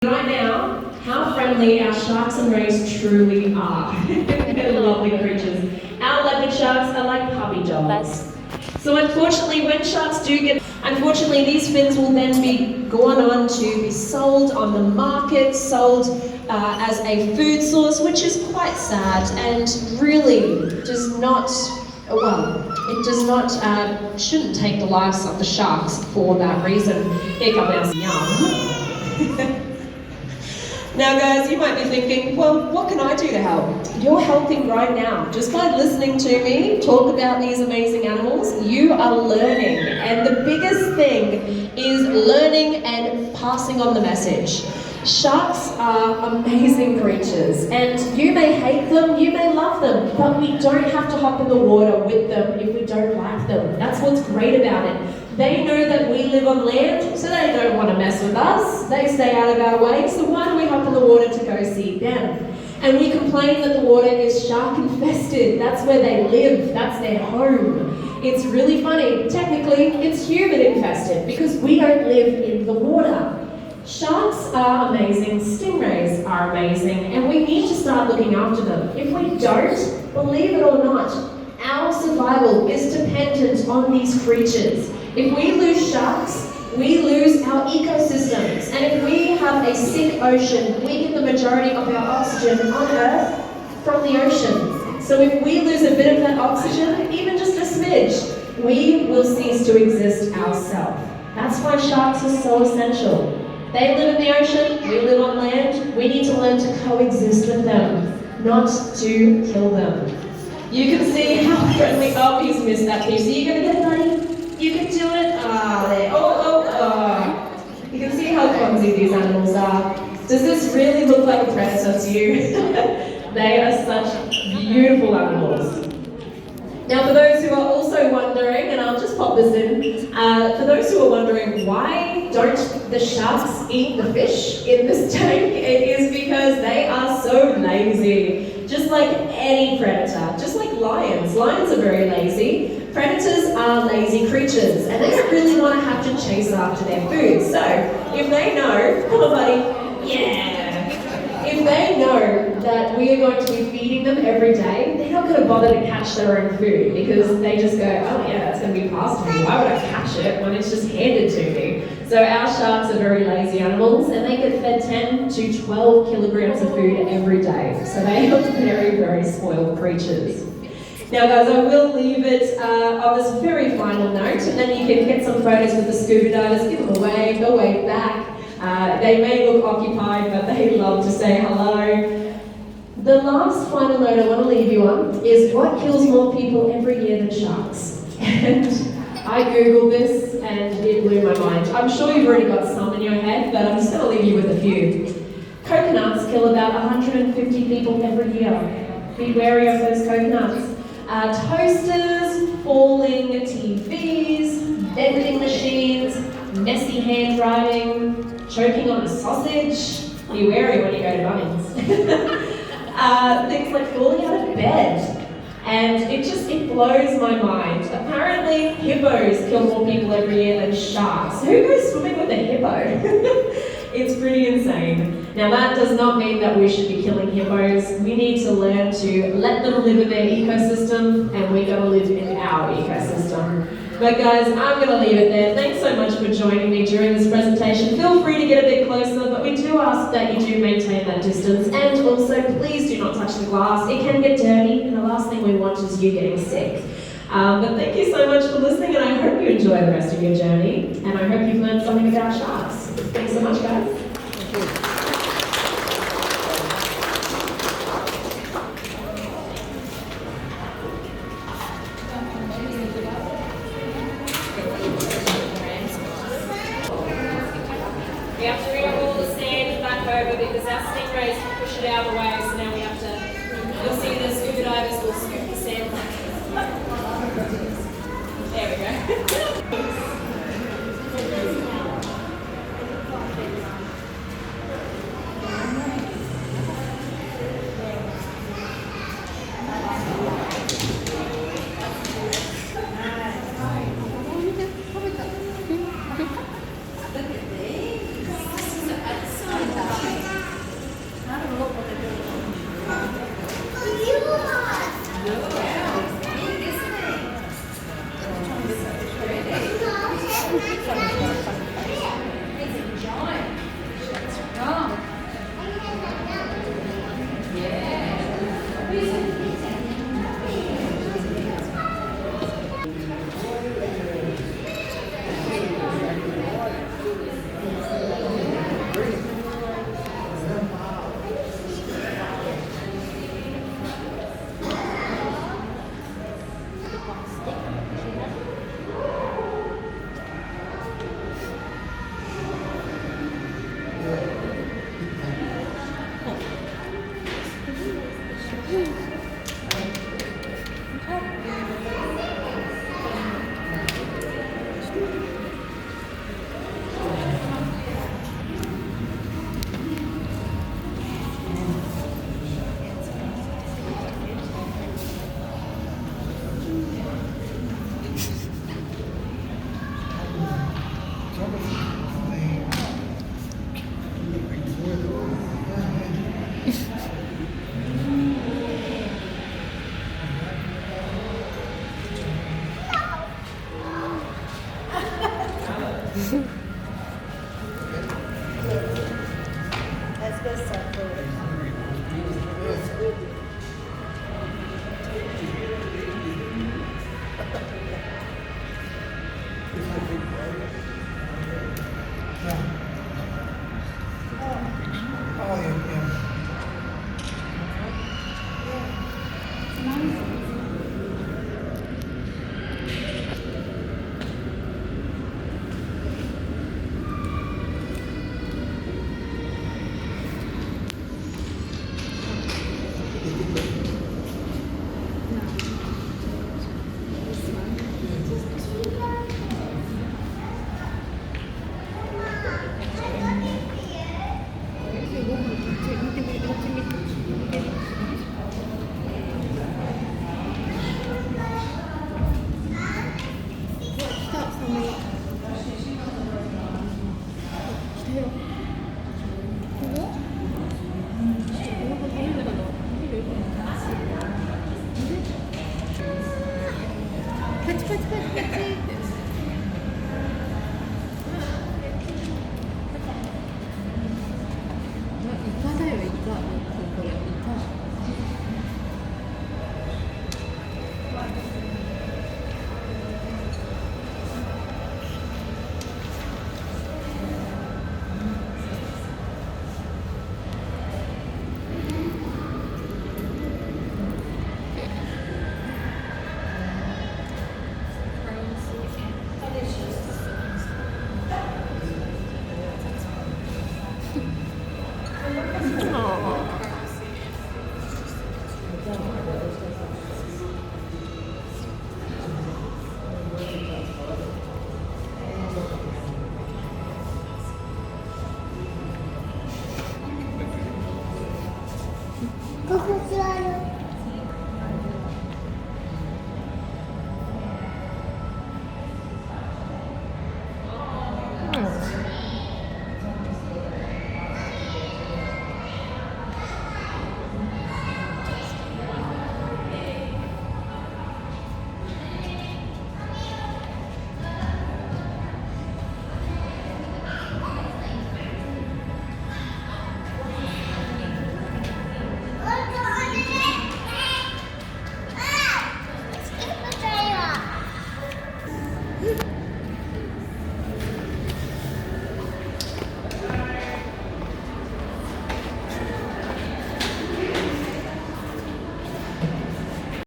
Right now, how friendly our sharks and rays truly are. They're lovely creatures. Our leopard sharks are like puppy dogs. So unfortunately, when sharks do get... Unfortunately, these fins will then be gone on to be sold on the market, sold as a food source, which is quite sad and really does not... Well, it does not, shouldn't take the lives of the sharks for that reason. Here come our yum. Now guys, you might be thinking, well, what can I do to help? You're helping right now. Just by listening to me talk about these amazing animals, you are learning. And the biggest thing is learning and passing on the message. Sharks are amazing creatures, and you may hate them, you may love them, but we don't have to hop in the water with them if we don't like them. That's what's great about it. They know that we live on land, so they don't want to mess with us. They stay out of our way, so why do we hop in the water to go see them? And we complain that the water is shark infested. That's where they live, that's their home. It's really funny. Technically, it's human infested because we don't live in the water. Sharks are amazing, stingrays are amazing, and we need to start looking after them. If we don't, believe it or not, our survival is dependent on these creatures. If we lose sharks, we lose our ecosystems. And if we have a sick ocean, we get the majority of our oxygen on Earth from the ocean. So if we lose a bit of that oxygen, even just a smidge, we will cease to exist ourselves. That's why sharks are so essential. They live in the ocean, we live on land. We need to learn to coexist with them, not to kill them. You can see how friendly, oh, he's missed that piece. Are you gonna get it, buddy? You can do it. Ah, there. Oh. You can see how clumsy these animals are. Does this really look like a predator to you? They are such beautiful animals. Now, for those who are also wondering, and I'll just pop this in, for those who are wondering why don't the sharks eat the fish in this tank, it is because they are so lazy. Just like any predator, just like lions. Lions are very lazy. Predators are lazy creatures, and they don't really want to have to chase after their food. So, if they know, come on buddy, yeah. If they know that we are going to be feeding them every day, they're not going to bother to catch their own food because they just go, oh yeah, that's going to be passed to me. Why would I catch it when it's just handed to me? So our sharks are very lazy animals, and they get fed 10 to 12 kilograms of food every day. So they are very, very spoiled creatures. Now guys, I will leave it on this very final note, and then you can get some photos with the scuba divers, give them a wave, go wave back. They may look occupied, but they love to say hello. The last final note I want to leave you on is what kills more people every year than sharks? And I googled this and it blew my mind. I'm sure you've already got some in your head, but I'm just going to leave you with a few. Coconuts kill about 150 people every year. Be wary of those coconuts. Toasters, falling TVs, vending machines, messy handwriting, choking on a sausage. Be wary when you go to Bunnings. Things like falling out of bed. And it blows my mind. Apparently, hippos kill more people every year than sharks. Who goes swimming with a hippo? It's pretty insane. Now that does not mean that we should be killing hippos. We need to learn to let them live in their ecosystem, and we're going to live in our ecosystem. But guys, I'm going to leave it there. Thanks so much for joining me during this presentation. Feel free to get a bit closer, but we do ask that you do maintain that distance. And also, please do not touch the glass. It can get dirty, and the last thing we want is you getting sick. But thank you so much for listening, and I hope you enjoy the rest of your journey. And I hope you've learned something about sharks. Thanks so much, guys. We have to move all the sand back over because our stingrays push it out of the way, so now we have to, you'll see the scuba divers will scoop the sand. There we go. Look at these. This is outside. Let's go circle. Go, go, go.